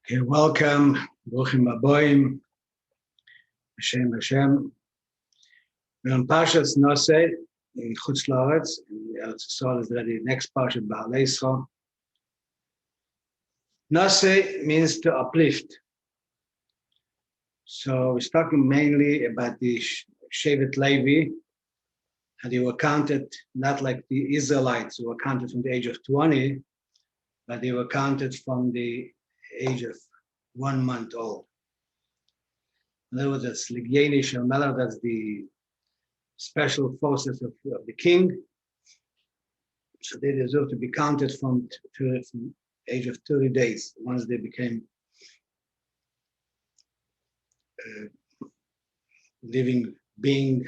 Okay, welcome. Bruchim Aboim. Hashem. We're on Parshas Nasso in Chutz La'aretz. Eretz Yisrael is already the next Parsha, Ba'alei Yisrael. Nasso means to uplift. So we're talking mainly about the Shevet Levi, how they were counted, not like the Israelites who were counted from the age of 20, but they were counted from the age of 1 month old. In other words, that's Ligyeni Shalmela, that's the special forces of the king. So they deserve to be counted from age of 30 days, once they became living being.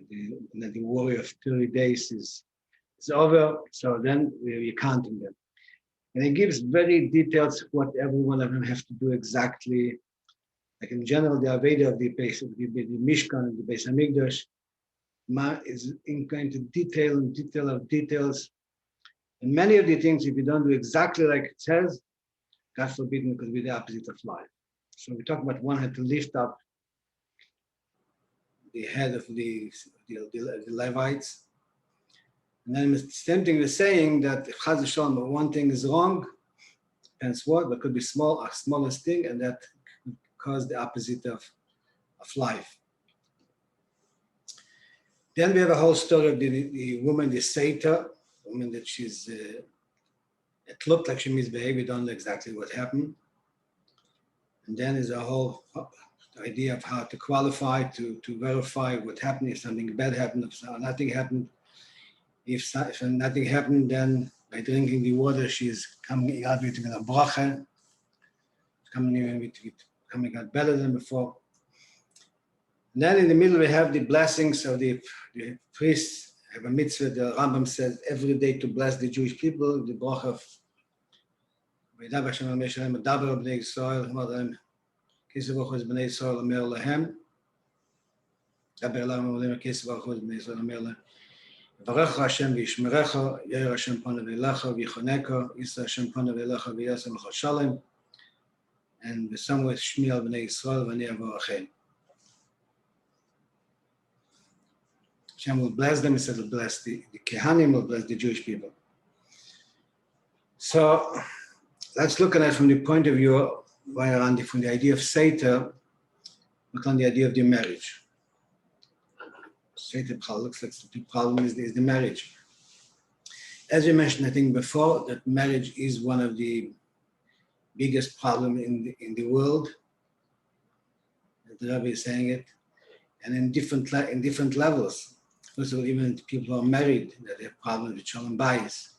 The warrior of 30 days is over, so then we're counting them. And it gives very details what every one of them have to do exactly. Like in general, the Aveda of the Mishkan and the Beis Hamikdash is going to detail of details. And many of the things, if you don't do exactly like it says, God forbid, it could be the opposite of life. So we talk about one had to lift up the head of the Levites. And then the same thing is saying that if Chaz v'Shalom, one thing is wrong, depends what, but could be a smallest thing, and that could cause the opposite of life. Then we have a whole story of the woman, the Saita, woman that she's, it looked like she misbehaved, we don't know exactly what happened. And then there's a whole idea of how to qualify, to verify what happened, if something bad happened, if nothing happened. If nothing happened, then by drinking the water, she's coming out with a bracha, coming out better than before. And then in the middle, we have the blessings of the priests. Have a mitzvah, the Rambam says, every day to bless the Jewish people, the bracha of V'yidav Hashem al Meshalem, Adaber b'nei Yisrael, Hamadam, Kesef Baruch b'nei Yisrael, Amer Lahem, Daber Lahem, Amer Kesef Baruch b'nei Yisrael, Amer Lahem, V'arecha Hashem v'yishmerecha, Yair Hashem panav elecha, v'yichoneka, Yisra Hashem panav elecha, v'yasem l'chol shalom, and v'samu Shmi al b'nei Yisrael, v'ani avorachem. Hashem will bless them instead of bless the Kehanim, will bless the Jewish people. So let's look at it from the point of view, from the idea of Seder, look on the idea of the marriage. Seder looks like the problem is the marriage. As we mentioned, I think before, that marriage is one of the biggest problems in the world. The Rabbi is saying it, and in different levels. First of all, even people who are married, that they have problems with shalom bayis.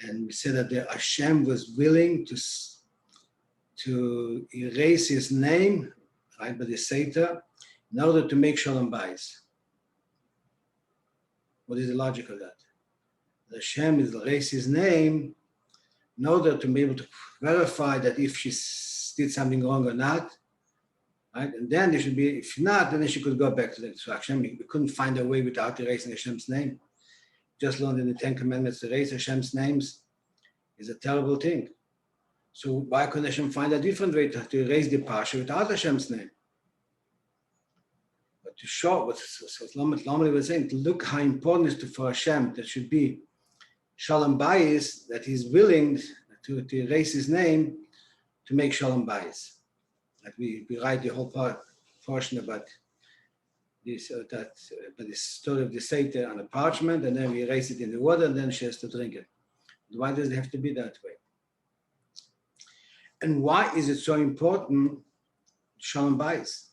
And we said that Hashem was willing to erase his name, right, by the Seder, in order to make shalom bayis. What is the logic of that? Hashem is erase his name in order to be able to verify that if she did something wrong or not. Right? And then there should be, if not, then she could go back to the destruction. We couldn't find a way without erasing Hashem's name. Just learned in the 10 Commandments to erase Hashem's names is a terrible thing. So why couldn't Hashem find a different way to erase the Parsha without Hashem's name? But to show what Lomeli was saying, to look how important it is for Hashem, that should be Shalom Bayis, that he's willing to erase his name to make Shalom Bayis. That we write the whole portion about this, about the story of the Seder on a parchment, and then we erase it in the water, and then she has to drink it. Why does it have to be that way? And why is it so important, Shalom Bayis?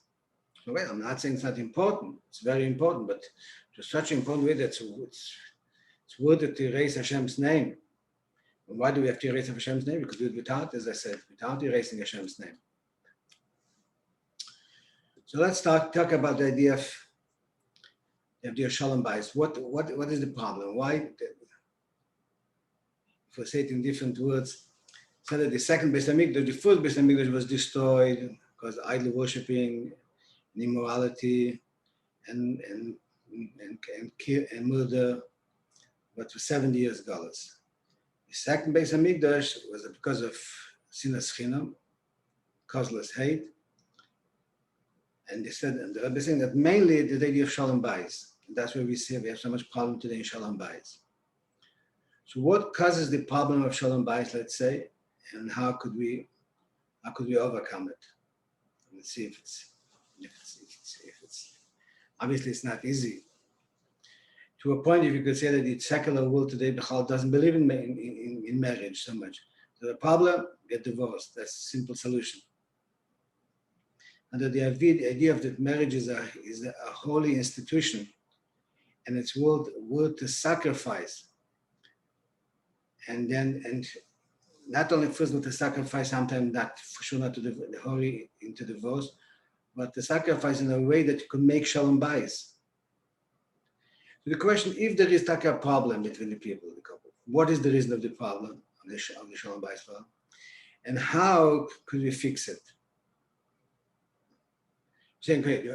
So, well, I'm not saying it's not important. It's very important, but to such an important way that it's worth it to erase Hashem's name. And why do we have to erase Hashem's name? We could do it without, as I said, without erasing Hashem's name. So let's talk about the idea of Shalom Bayis. What is the problem? Why? If we say it in different words, so that the second Beis Hamikdash, the first Beis Hamikdash was destroyed because idol worshipping, and immorality, and murder, but for 70 years galus. The second Beis Hamikdash was because of sinas chinam, causeless hate. And they said, and the Rabbi saying that mainly the idea of shalom bayis. That's where we see we have so much problem today in shalom bayis. So what causes the problem of shalom bayis, let's say, and how could we overcome it? Let's see if it's obviously it's not easy. To a point, if you could say that the secular world today doesn't believe in marriage so much. So the problem, get divorced. That's a simple solution. And that the idea of that marriage is a holy institution, and it's worth to sacrifice. And not only first with the sacrifice, sometimes not for sure not to hurry into divorce, but the sacrifice in a way that you could make shalom bayis. So the question, if there is a problem between the people, the couple, what is the reason of the problem, of the shalom bayis problem, and how could we fix it? Saying, great,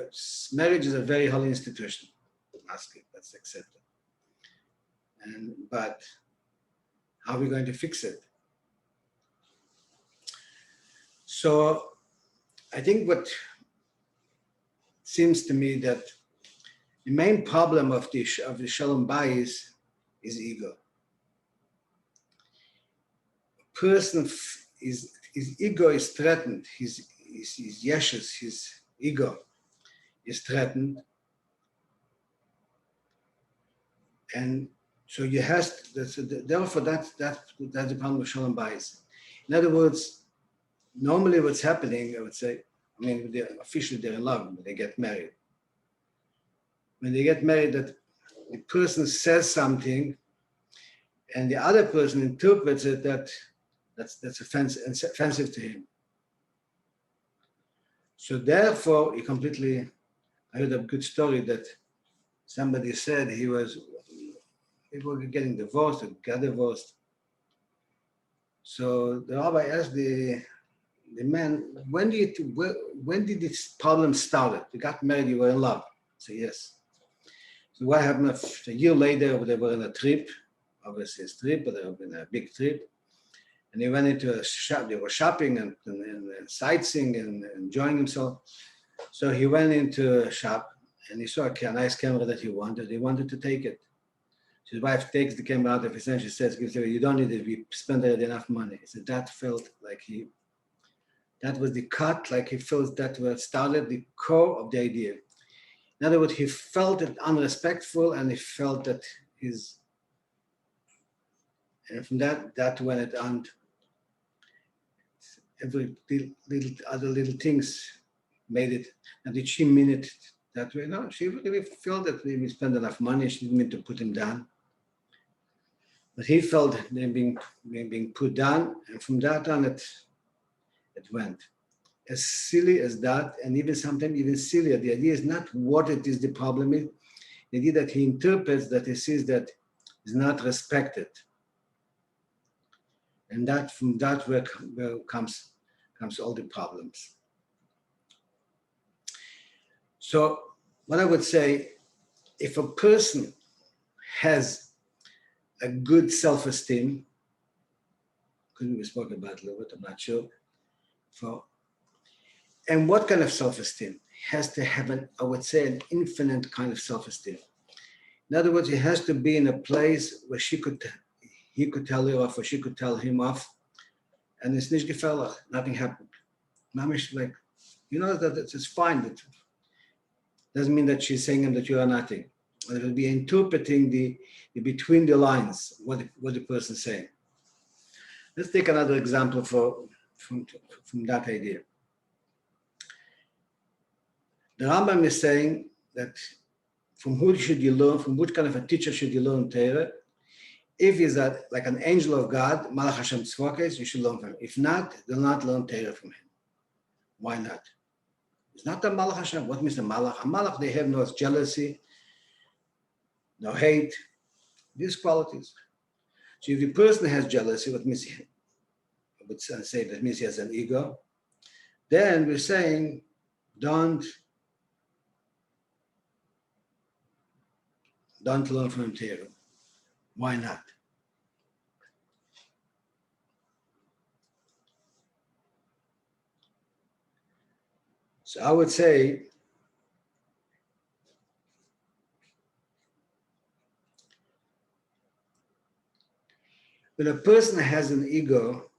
marriage is a very holy institution. Ask it, that's accepted. But how are we going to fix it? So I think what seems to me that the main problem of the shalom bayis is ego. A person his ego is threatened. His yeshus, his ego is threatened, and so you have. Therefore, that's the problem of shalom bayis. In other words, normally what's happening, I would say, I mean, officially they're in love, but they get married. When they get married, that the person says something, and the other person interprets it that's offensive to him. So therefore, I heard a good story that somebody said people were getting divorced or got divorced. So the rabbi asked the man, when did this problem start? You got married, you were in love. So yes. So what happened? A year later, they were on a trip, obviously a trip, but they were in a big trip. And he went into a shop, they were shopping and sightseeing and enjoying himself. So he went into a shop and he saw a nice camera that he wanted. He wanted to take it. So his wife takes the camera out of his hand. She says, you don't need it. We spent already enough money. So that felt like that was the cut, like he felt that what started the core of the idea. In other words, he felt it unrespectful, and he felt that and from that went it on. Every little things made it. And did she mean it that way? No, she really felt that we spent enough money. She didn't mean to put him down. But he felt them being put down, and from that on it went. As silly as that, and even sometimes even sillier, the idea is not what it is the problem is. The idea that he interprets that he sees that is not respected. And that from that where comes all the problems. So what I would say, if a person has a good self-esteem, couldn't we spoke about it a little bit, I'm not sure. And what kind of self-esteem? He has to have an infinite kind of self-esteem. In other words, he has to be in a place where he could tell her off, or she could tell him off, and it's nicht gefällig, nothing happened. Mamish, like, that it's fine. That doesn't mean that she's saying that you are nothing. But it will be interpreting the between the lines, what the person's saying. Let's take another example from that idea. The Rambam is saying that from who should you learn, from which kind of a teacher should you learn Torah? If he's like an angel of God, Malach Hashem Tzvokes, you should learn from him. If not, do not learn Torah from him. Why not? It's not a Malach Hashem. What means a Malach? A Malach, they have no jealousy, no hate, these qualities. So if the person has jealousy, what means I would say that means he has an ego, then we're saying don't learn from him Torah. Why not? So I would say when a person has an ego,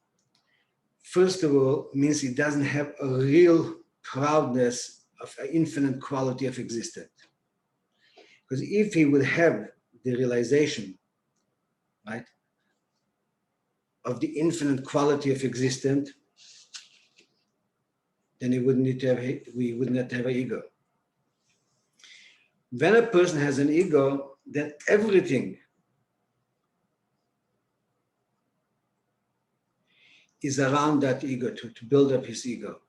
first of all, means he doesn't have a real proudness of an infinite quality of existence. Because if he would have the realization, right, of the infinite quality of existence, then we wouldn't have an ego. When a person has an ego, then everything is around that ego, to build up his ego,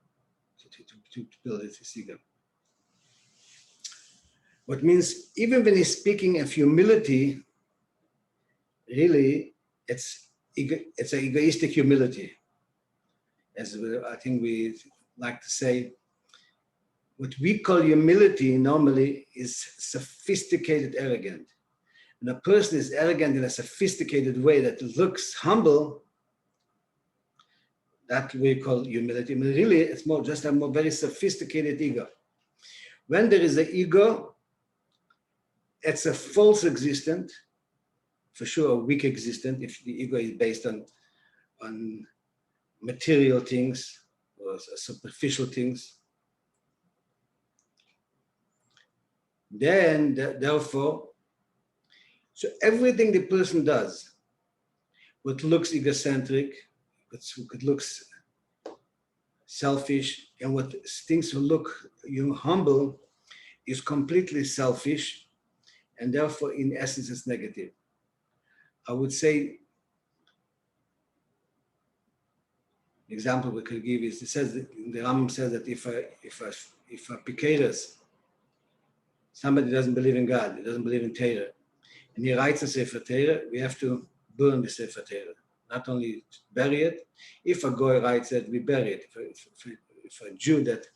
to build his ego. What means even when he's speaking of humility, really, it's an egoistic humility. As I think we like to say, what we call humility normally is sophisticated arrogance. When a person is arrogant in a sophisticated way that looks humble, that we call humility. But really, it's more just a very sophisticated ego. When there is an ego, it's a false existence, for sure a weak existence, if the ego is based on material things or superficial things. Then, therefore, so everything the person does, what looks egocentric, what looks selfish, and what things look humble, is completely selfish, and therefore, in essence, it's negative. I would say, the example we could give is, it says that, the Rambam says that if a Pikeres, somebody doesn't believe in God, he doesn't believe in Torah, and he writes a Sefer Torah, we have to burn the Sefer Torah, not only bury it. If a Goy writes it, we bury it. If a Jew that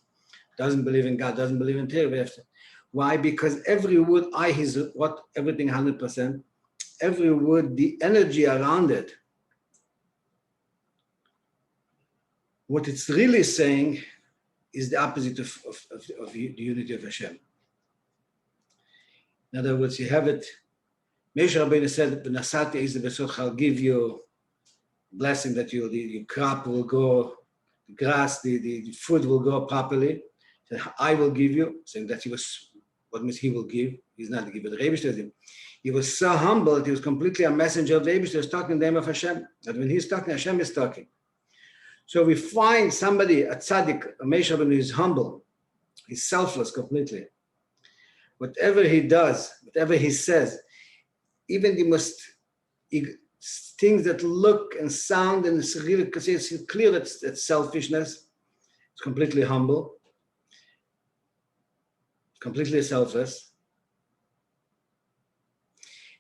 doesn't believe in God, doesn't believe in Torah, we have to. Why? Because every word, everything 100%, every word, the energy around it, what it's really saying is the opposite of the unity of Hashem. In other words, you have it. Moshe Rabbeinu said, "B'nasati is the besot, I'll give you blessing that your crop will grow, the grass, the food will grow properly. Said, I will give you," saying that what means he will give? He's not the giver. The Rabbi says him. He was so humble that he was completely a messenger of the Rabbi. He was talking in the name of Hashem. That when he's talking, Hashem is talking. So we find somebody, a tzaddik, a Moshe Rabbeinu, is humble. He's selfless completely. Whatever he does, whatever he says, even the most things that look and sound and it's really it's clear that it's selfishness, it's completely humble, completely selfless.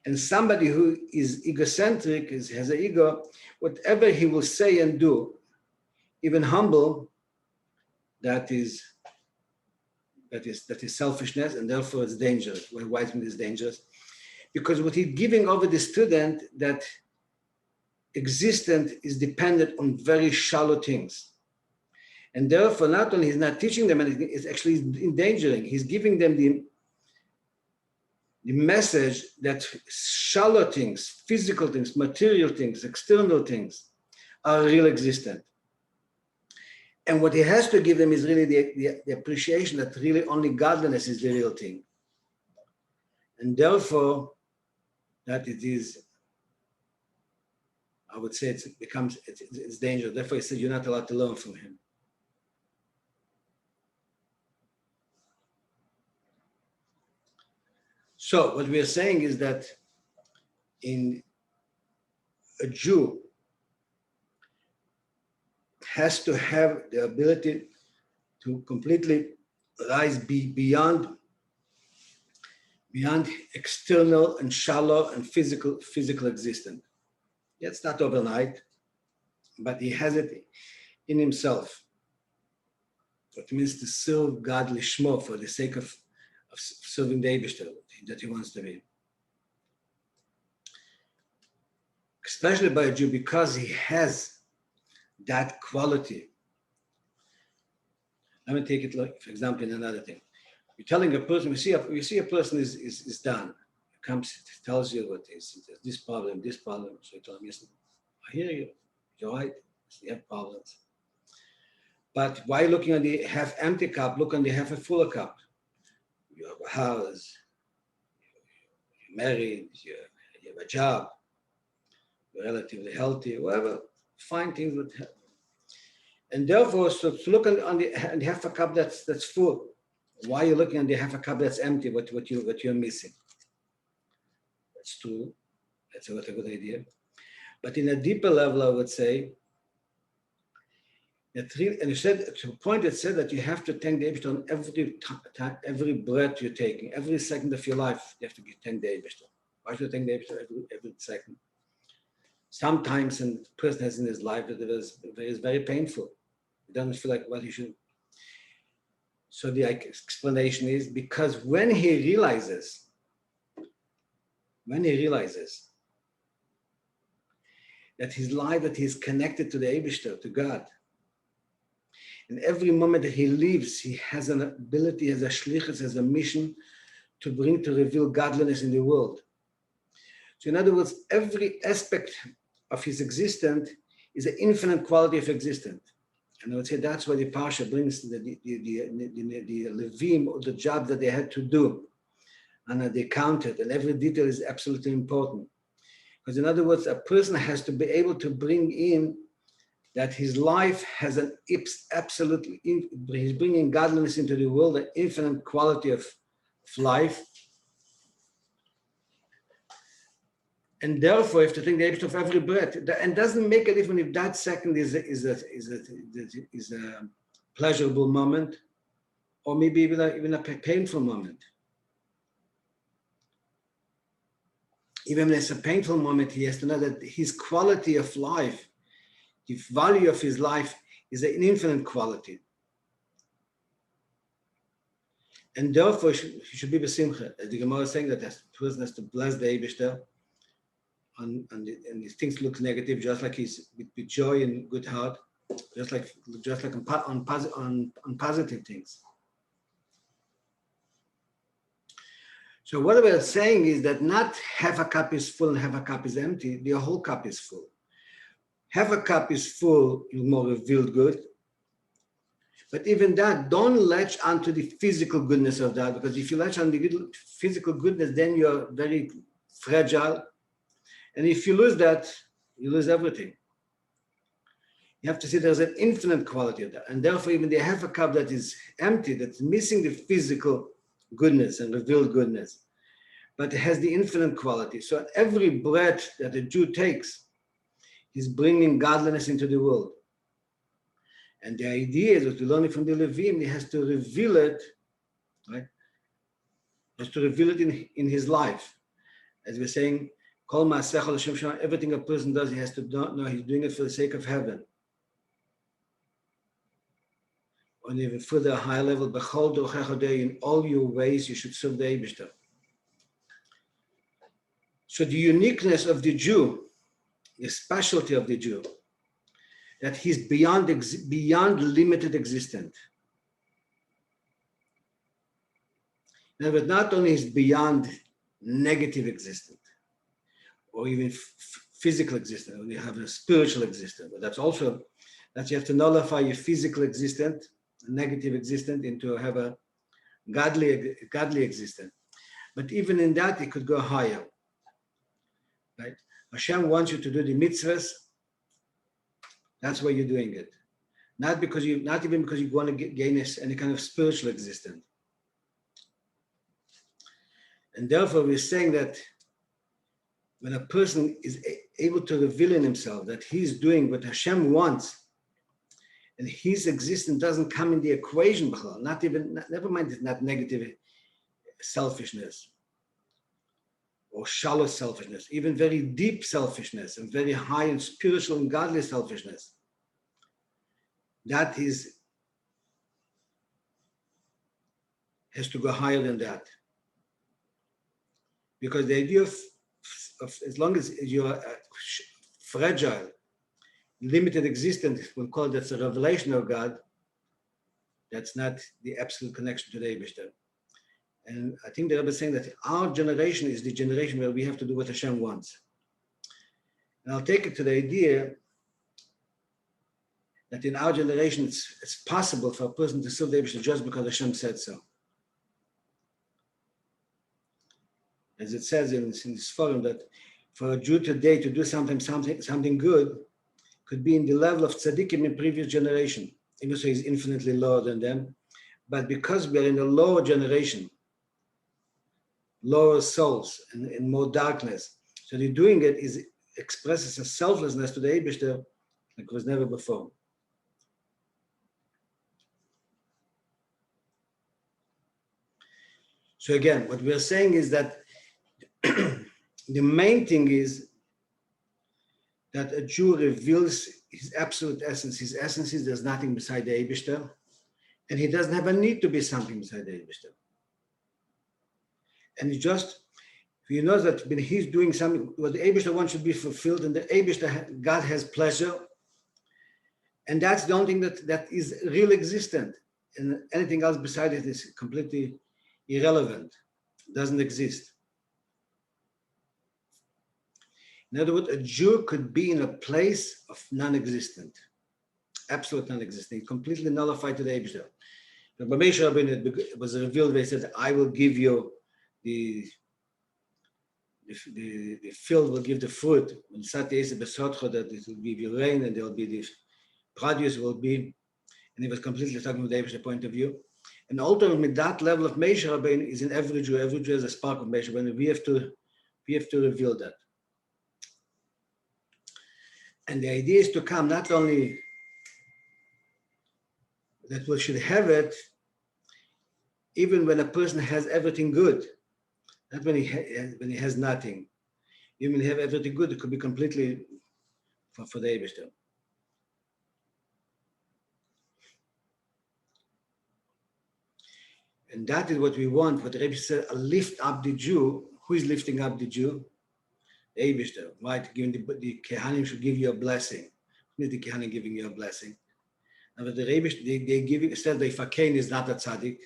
And somebody who is egocentric, has an ego, whatever he will say and do, even humble, that is selfishness, and therefore it's dangerous. Why is it dangerous? Because what he's giving over the student, that existence is dependent on very shallow things. And therefore, not only he's not teaching them anything, it's actually endangering. He's giving them the message that shallow things, physical things, material things, external things are real existent. And what he has to give them is really the appreciation that really only godliness is the real thing. And therefore, that it is, I would say it's dangerous. Therefore, he said you're not allowed to learn from him. So what we are saying is that in a Jew has to have the ability to completely rise beyond external and shallow and physical existence. It's not overnight, but he has it in himself. It means to serve God lishmo, for the sake of serving the Eibishter that he wants to be. Especially by a Jew, because he has that quality Let me take it, like, for example, in another thing. You're telling a person, you see a person is done. Comes, tells you what is this problem. So you tell him, yes, I hear you. You're right. You have problems. But why looking at the half empty cup? Look on the half a full cup. You have a house. You're married. You have a job. You're relatively healthy. Whatever. Find things that happen. And therefore, so to look on the half a cup that's full. Why are you looking at the half a cup that's empty? What you're missing? That's true. That's a good idea. But in a deeper level, I would say that and you said to a point, it said that you have to thank the Eibishter on every breath you're taking, every second of your life. You have to thank the Eibishter. Why should you thank the Eibishter every second? Sometimes a person has in his life that it is very painful. He doesn't feel like what he should. So the explanation is because when he realizes that his life, that he's connected to the Eibishter, to God, in every moment that he lives, he has an ability, has a shlichus, has a mission to reveal godliness in the world. So in other words, every aspect of his existence is an infinite quality of existence. And I would say that's why the Parsha brings the Levim, or the job that they had to do. And they counted, and every detail is absolutely important. Because in other words, a person has to be able to bring in that his life has an absolutely, he's bringing godliness into the world, an infinite quality of life. And therefore, you have to think the Eibishter of every breath. And doesn't make a difference if that second is a pleasurable moment, or maybe even a painful moment. Even when it's a painful moment, he has to know that his quality of life, the value of his life, is an infinite quality. And therefore, he should be b'simcha. As the Gemara is saying that the person has to bless the Eibishter, and these things look negative, just like he's with joy and good heart, just like on positive things. So what we're saying is that not half a cup is full and half a cup is empty, the whole cup is full. Half a cup is full, you're more revealed good. But even that, don't latch onto the physical goodness of that, because if you latch on the physical goodness, then you're very fragile. And if you lose that, you lose everything. You have to see there's an infinite quality of that. And therefore, even the half a cup that is empty, that's missing the physical goodness and revealed goodness, but it has the infinite quality. So at every breath that a Jew takes, he's bringing godliness into the world. And the idea is that we learn it from the Levim, he has to reveal it, right? He has to reveal it in his life. As we're saying, everything a person does, he has to know he's doing it for the sake of heaven. On even further high level, in all your ways, you should serve the Eibishter. So the uniqueness of the Jew, the specialty of the Jew, that he's beyond limited existence. In other words, not only is beyond negative existence, or even physical existence, when you have a spiritual existence, but that's also that you have to nullify your physical existence, negative existence, into have a godly existence. But even in that, it could go higher. Right? Hashem wants you to do the mitzvahs. That's why you're doing it. Not even because you want to gain any kind of spiritual existence. And therefore, we're saying that when a person is able to reveal in himself that he's doing what Hashem wants, and his existence doesn't come in the equation, never mind it's not negative selfishness or shallow selfishness, even very deep selfishness and very high and spiritual and godly selfishness. That has to go higher than that. Because the idea of as long as you're fragile, limited existence, we'll call that a revelation of God, That's not the absolute connection to the Eibishter. And I think the Rabbi is saying that our generation is the generation where we have to do what Hashem wants. And I'll take it to the idea that in our generation, it's possible for a person to serve the Eibishter just because Hashem said so. As it says in this forum, that for a Jew today to do something good could be in the level of tzaddikim in previous generation, even though he's infinitely lower than them. But because we are in a lower generation, lower souls and more darkness, so the doing it expresses a selflessness to the Eibishter like was never before. So again, what we're saying is that the main thing is that a Jew reveals his absolute essence. His essence is there's nothing beside the Eibishter, and he doesn't have a need to be something beside the Eibishter. And he knows that when he's doing something, what the Eibishter wants should be fulfilled, and the Eibishter, God has pleasure, and that's the only thing that is real existent, and anything else beside it is completely irrelevant, doesn't exist. In other words, a Jew could be in a place of non-existent, absolute non-existent, completely nullified to the Eibishter. But by Moshe Rabbeinu, it was revealed, they said, I will give you the field will give the fruit. When Sati Esa Besotcho, that it will give you rain and there will be the produce will be, and he was completely talking from the Eibishter point of view. And ultimately, that level of Moshe Rabbeinu is in every Jew. Every Jew has a spark of Moshe Rabbeinu. We have to reveal that. And the idea is to come not only that we should have it, even when a person has everything good, not when he has nothing. Even when he has everything good, it could be completely for the Eibishter. And that is what we want. What the Rabbi said, lift up the Jew. Who is lifting up the Jew? The Eibishter, right? Giving the Kehanim should give you a blessing. Who is the Kehanim giving you a blessing? And the Rabbi, they giving said that if a Kain is not a tzaddik,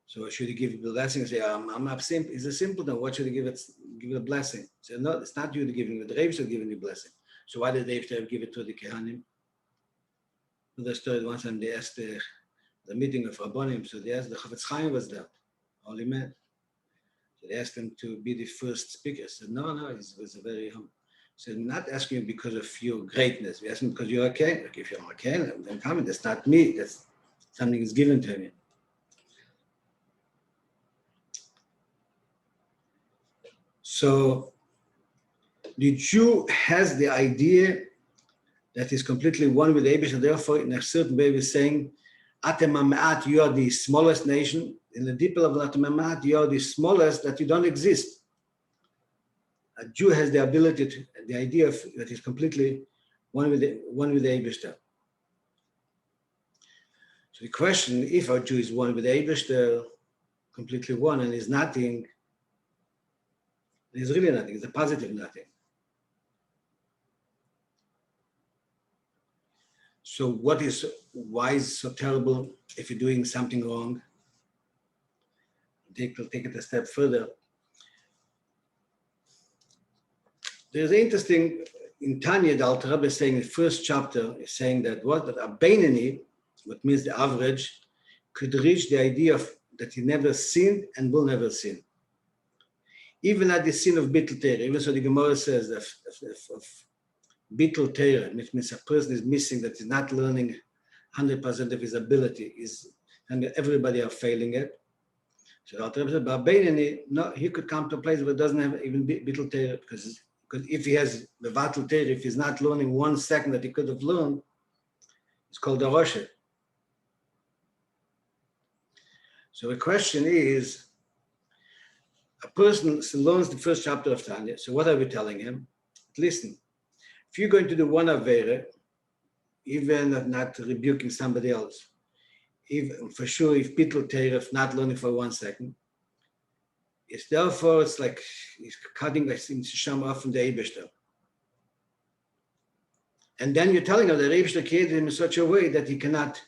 so should he give you a blessing and say, I'm not simple. It's a simple thing. What should he give it? Give it a blessing. So no, it's not you giving it. The Rabbi should give you a blessing. So why did the Rabbi give it to the Kehanim? The story one time they asked the meeting of Rabbonim, so they asked, the Chafetz Chaim was there, holy man. So they asked him to be the first speaker. He said, no, he was a very humble. He said, not asking you because of your greatness. We asked him because you're a Kain. Like if you're a Kain, then come in. That's not me. That's something is given to me. So the Jew has the idea that he's completely one with the Eibishter. Therefore, in a certain way, we're saying, Atem Ma'at, you are the smallest nation. In the deeper level, Atem Ma'at, you are the smallest, that you don't exist. A Jew has the ability, the idea of that he's completely one with the Eibishter. So the question, if a Jew is one with the Eibishter, completely one, and is nothing, there's really nothing. It's a positive nothing. So why is it so terrible if you're doing something wrong? We'll take it a step further. There's an interesting, in Tanya, the Alter Rebbe is saying in the first chapter, is saying that a Beinoni, what means the average, could reach the idea of that he never sinned and will never sin. Even at the sin of Bittul Torah, even so the Gemara says of Bittul Torah, which means a person is missing, that is not learning 100% of his ability, and everybody are failing it. So the Alter Rebbe said, but Beinoni, no, he could come to a place where it doesn't have even Bittul Torah, because if he has the Vatul Torah, if he's not learning 1 second that he could have learned, it's called a Roshet. So the question is, a person learns the first chapter of Tanya. So what are we telling him? Listen, if you're going to do one Avera, even not rebuking somebody else, even for sure if Bittul Torah, if not learning for 1 second, it's like he's cutting the Sham off from the Eibishter. And then you're telling him that the Eibishter created him in such a way that he cannot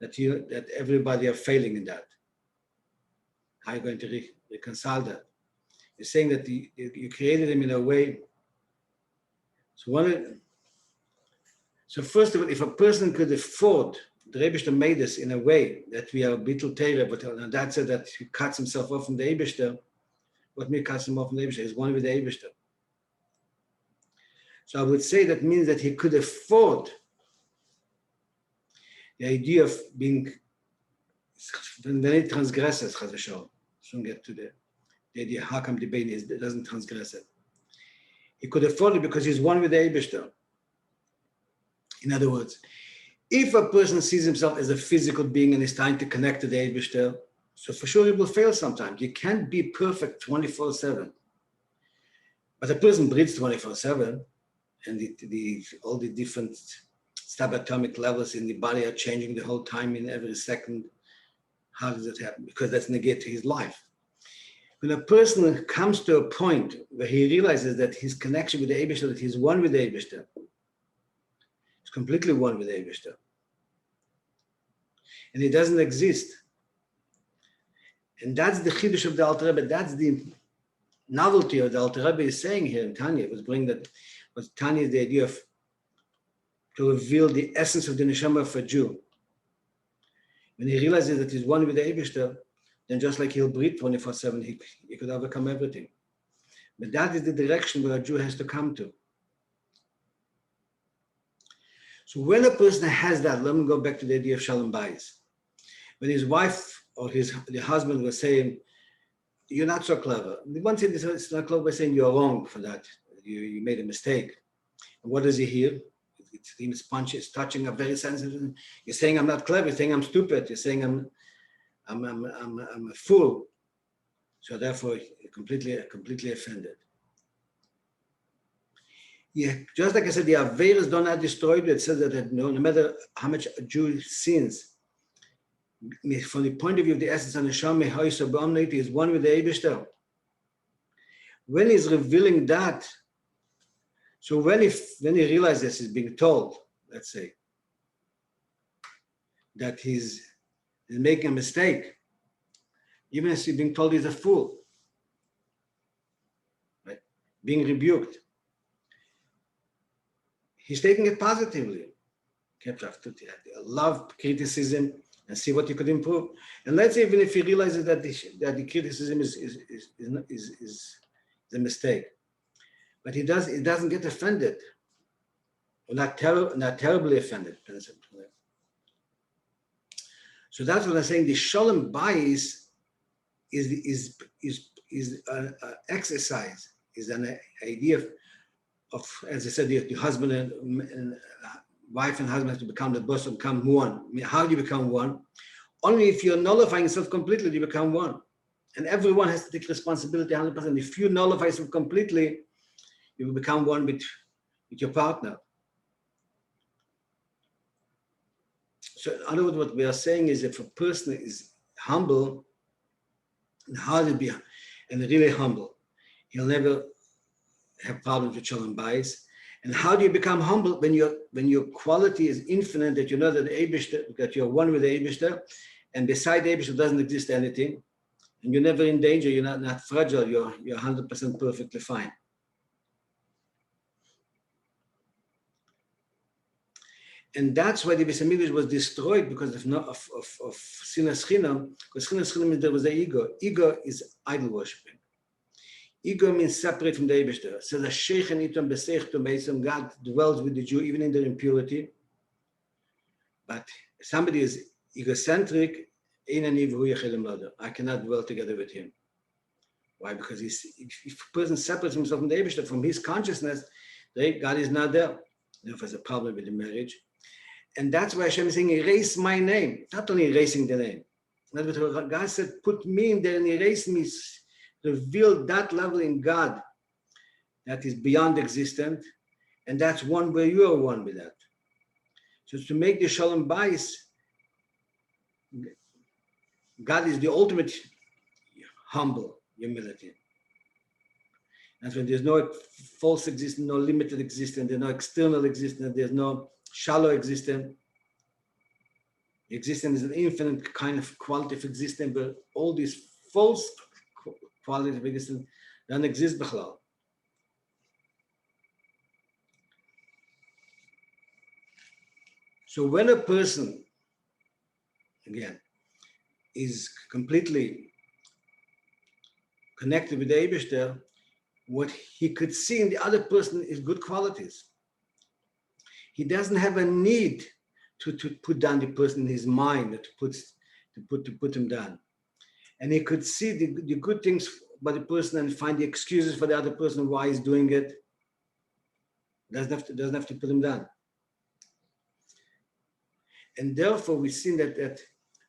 that everybody are failing in that. How are you going to reconcile that? You're saying that you created him in a way. So first of all, if a person could afford, the Rebbe made us in a way that we are bittul teira, but on that said that he cuts himself off from the Eibishter. What means cuts him off from the Eibishter? He's one with the Eibishter. So I would say that means that he could afford the idea of being, when he transgresses, Chas v'shalom, soon get to the idea, how come the Bein doesn't transgress it? He could afford it because he's one with the Eibishter. In other words, if a person sees himself as a physical being and is trying to connect to the Eibishter, so for sure he will fail sometimes. You can't be perfect 24/7. But a person breathes 24/7, and all the different subatomic levels in the body are changing the whole time in every second. How does it happen? Because that's negate to his life. When a person comes to a point where he realizes that his connection with the Eibishter, that he's one with the Eibishter, he's completely one with the Eibishter, and he doesn't exist. And that's the Chiddush of the Alter Rebbe. That's the novelty of the Alter Rebbe is saying here in Tanya. It was bringing that, was Tanya the idea of to reveal the essence of the neshama of a Jew. When he realizes that he's one with the Eibishter, then just like he'll breathe 24/7, he could overcome everything. But that is the direction where a Jew has to come to. So when a person has that, let me go back to the idea of Shalom Bayis. When his wife or the husband was saying, "You're not so clever," the one thing is not clever by saying you're wrong for that. You made a mistake. And what does he hear? It's punching, it's touching a very sensitive. You're saying I'm not clever. You're saying I'm stupid. You're saying I'm a fool. So therefore, completely offended. Yeah, just like I said, the Averas do not destroy you. It says that no matter how much a Jew sins, from the point of view of the essence of Neshama, he is one with the Eibishter. When he's revealing that, so when he realizes he's being told, let's say, that he's making a mistake, even as he's being told he's a fool, right? Being rebuked, he's taking it positively. Love criticism and see what you could improve. And let's say even if he realizes that the criticism is a mistake, but he doesn't get offended, or not terribly offended. So that's what I'm saying. The Shalom Bayis is an exercise, is an idea of, as I said, the husband and wife and husband have to become the bosom, become one. I mean, how do you become one? Only if you're nullifying yourself completely, you become one. And everyone has to take responsibility 100%. If you nullify yourself completely, you will become one with your partner. So in other words, what we are saying is if a person is humble and hard to be and really humble, he'll never have problems with Shalom Bayis. And how do you become humble when your quality is infinite, that you know that the Eibishter, that you're one with the Eibishter, and beside the Eibishter doesn't exist anything, and you're never in danger, you're not fragile, you're 100% perfectly fine. And that's why the Beis Hamikdash was destroyed because of Sinas Chinam, because Sinas Chinam means there was the ego. Ego is idol worshiping. Ego means separate from the Eibishter. So the Sheikh and Itam B'Seich God dwells with the Jew even in their impurity. But if somebody is egocentric, I cannot dwell together with him. Why? Because if a person separates himself from the Eibishter, from his consciousness, God is not there. Therefore, there's a problem with the marriage. And that's why Hashem is saying, erase my name. Not only erasing the name. God said, put me in there and erase me. Reveal that level in God that is beyond existent. And that's one where you are one with that. So to make the Shalom Bayis, God is the ultimate humble humility. That's when there's no false existence, no limited existence, there's no external existence, there's no shallow existence. Existence is an infinite kind of quality of existence, but all these false qualities of existence don't exist b'chlal. So when a person, again, is completely connected with the Eibishter, what he could see in the other person is good qualities. He doesn't have a need to put down the person in his mind, to put him down. And he could see the good things by the person and find the excuses for the other person why he's doing it. Doesn't have to put him down. And therefore, we've seen that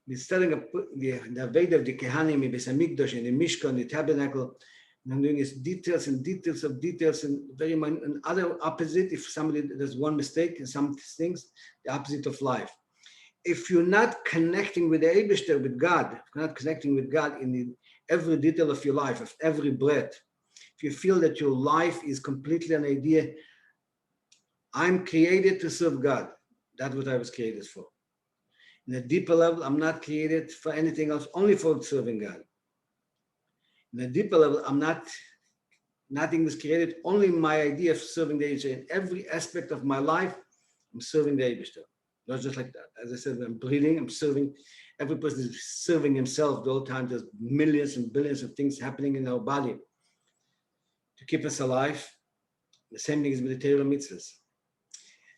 the studying of the Aveda of the Kehanim, the Beis Hamikdash, and the Mishkan, the Tabernacle, and I'm doing is details and details of details, and very minor, and other opposite. If somebody does one mistake in some things, the opposite of life. If you're not connecting with the Eibishter, with God, if you're not connecting with God in every detail of your life, of every breath, if you feel that your life is completely an idea, I'm created to serve God. That's what I was created for. In a deeper level, I'm not created for anything else, only for serving God. In a deeper level, nothing was created, only my idea of serving the Eibishter. In every aspect of my life, I'm serving the Eibishter. Not just like that. As I said, I'm breathing, I'm serving. Every person is serving himself the whole time. There's millions and billions of things happening in our body to keep us alive. The same thing is with the Torah mitzvahs.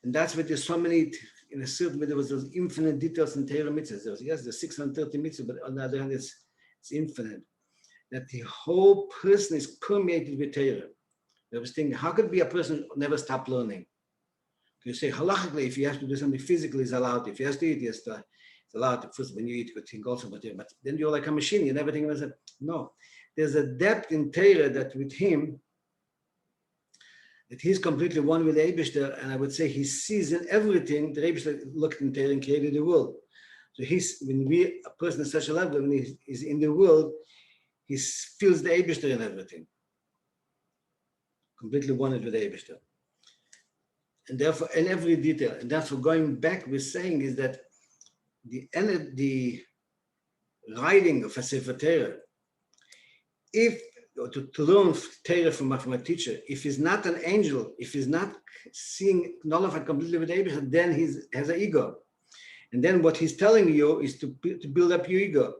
And that's why there's so many, in a certain way, there was those infinite details in Torah mitzvahs. There's 630 mitzvahs, but on the other hand, it's infinite. That the whole person is permeated with Torah. I was thinking, how could it be a person who never stop learning? You say, halachically, if you have to do something physically, it's allowed. If you have to eat, it's allowed. First, when you eat, you think also about it. But then you're like a machine. You never think about it. No. There's a depth in Torah that with him, that he's completely one with the Eibishter, and I would say he sees in everything. The Eibishter looked in Torah and created the world. So a person at such a level, when he's in the world, he feels the Eibishter in everything. Completely one with the Eibishter. And therefore, in every detail, and that's what going back we're saying is that the writing of a Sefer Torah, if to learn Torah from a teacher, if he's not an angel, if he's not seeing nullified completely with Abraham, then he has an ego, and then what he's telling you is to build up your ego.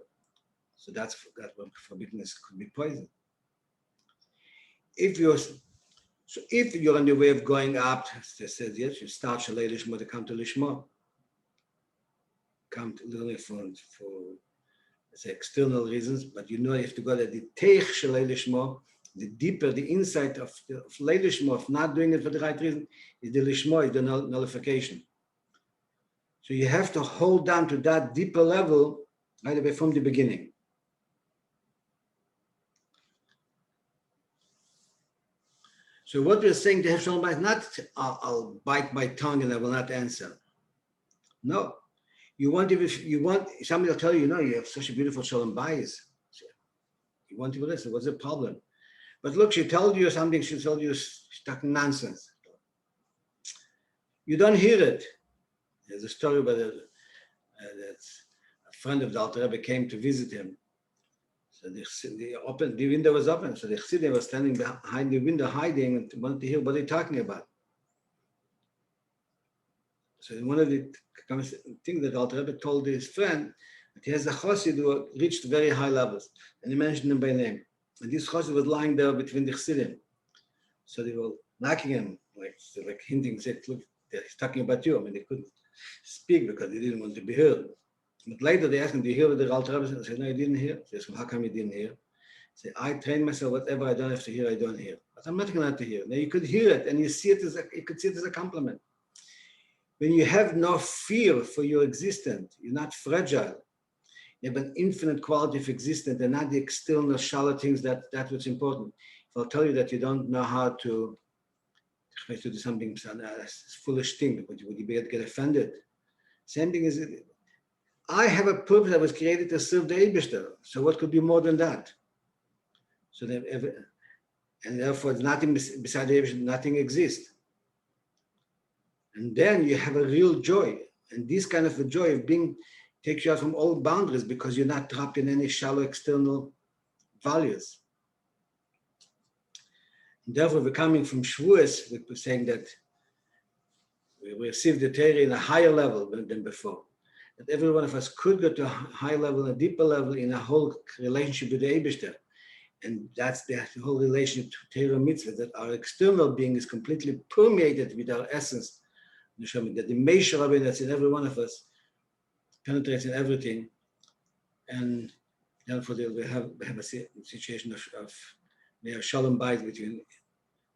So that's what forbiddenness could be poison. If you're on the way of going up, it says, yes, you start Shalei Lishma to come to Lishma. Come to learn it for say, external reasons, but you have to go to the Teich Shalei Lishma, the deeper, the insight of Lei Lishma, of not doing it for the right reason, is the Lishma, is the nullification. So you have to hold on to that deeper level right away from the beginning. So what we're saying to have Shalom Bayis, not I'll bite my tongue and I will not answer. No. Somebody will tell you, you have such a beautiful Shalom Bayis. You want to listen, what's the problem? But look, she told you something, she told you stuck nonsense. You don't hear it. There's a story about that a friend of the Alter Rebbe came to visit him. So the window was open. So the Chassidim was standing behind the window hiding and wanted to hear what they're talking about. So one of the things that Alter Rebbe told his friend, that he has a Chassid who reached very high levels. And he mentioned him by name. And this Chassid was lying there between the Chassidim. So they were knocking him, like hinting, said, look, he's talking about you. I mean, they couldn't speak because they didn't want to be heard. But later they asked him, do you hear what the Alter Rebbe said? I said, no, you didn't hear. He said, how come you didn't hear? I said, I train myself, whatever I don't have to hear, I don't hear. But I'm not going to hear. Now you could hear it and you could see it as a compliment. When you have no fear for your existence, you're not fragile. You have an infinite quality of existence and not the external shallow things that's what's important. If I'll tell you that you don't know how to do something, foolish thing, would you get offended? Same thing is, I have a purpose. I was created to serve the Eibishter. So what could be more than that? So and therefore, nothing beside the Eibishter, nothing exists. And then you have a real joy. And this kind of a joy of being takes you out from all boundaries because you're not trapped in any shallow external values. And therefore, we're coming from Shavuos, we're saying that we receive the Torah in a higher level than before. That every one of us could go to a higher level, a deeper level in a whole relationship with the Eibishter. And that's the whole relationship to Torah mitzvah, that our external being is completely permeated with our essence. That the Moshe Rabbi that's in every one of us penetrates in everything. And therefore we have a situation of shalom bayit between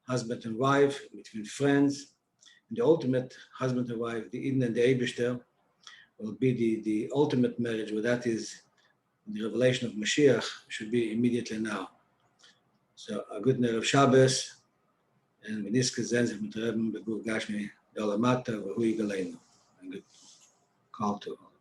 husband and wife, between friends. And the ultimate husband and wife, the Eden and the Eibishter, will be the ultimate marriage, where that is the revelation of Mashiach should be immediately now. So a good night of Shabbos, and V'niska Zenzik Mitreben Begur Gashmi Yolamata V'hui Galeinu. A good call to all.